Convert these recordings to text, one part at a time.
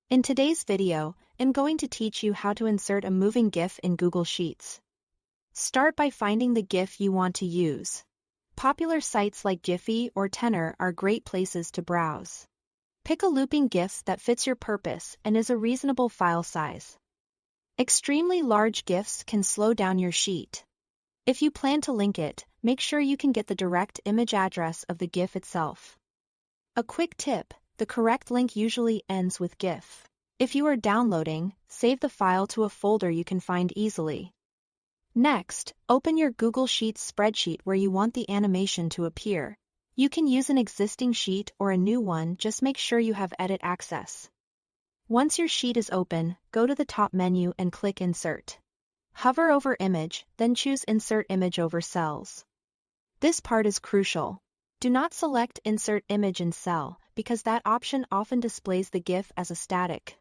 In today's video, I'm going to teach you how to insert a moving GIF in Google Sheets. Start by finding the GIF you want to use. Popular sites like Giphy or Tenor are great places to browse. Pick a looping GIF that fits your purpose and is a reasonable file size. Extremely large GIFs can slow down your sheet. If you plan to link it, make sure you can get the direct image address of the GIF itself. A quick tip: the correct link usually ends with GIF. If you are downloading, save the file to a folder you can find easily. Next, open your Google Sheets spreadsheet where you want the animation to appear. You can use an existing sheet or a new one, just make sure you have edit access. Once your sheet is open, go to the top menu and click Insert. Hover over Image, then choose Insert Image over Cells. This part is crucial. Do not select Insert Image in Cell, because that option often displays the GIF as a static,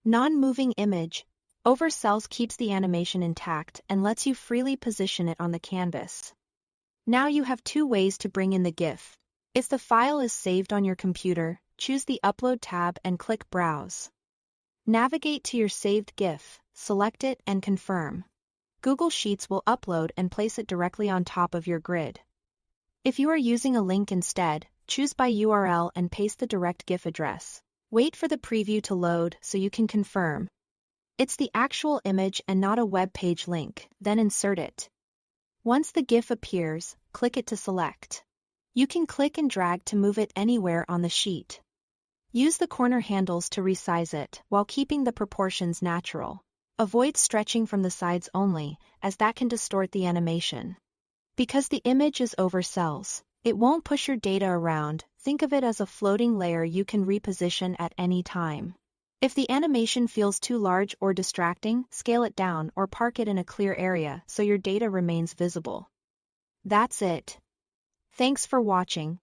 non-moving image. Over cells keeps the animation intact and lets you freely position it on the canvas. Now you have two ways to bring in the GIF. If the file is saved on your computer, choose the Upload tab and click Browse. Navigate to your saved GIF, select it and confirm. Google Sheets will upload and place it directly on top of your grid. If you are using a link instead, choose by URL and paste the direct GIF address. Wait for the preview to load so you can confirm it's the actual image and not a web page link, then insert it. Once the GIF appears, click it to select. You can click and drag to move it anywhere on the sheet. Use the corner handles to resize it while keeping the proportions natural. Avoid stretching from the sides only, as that can distort the animation. Because the image is over cells, it won't push your data around. Think of it as a floating layer you can reposition at any time. If the animation feels too large or distracting, scale it down or park it in a clear area so your data remains visible. That's it. Thanks for watching.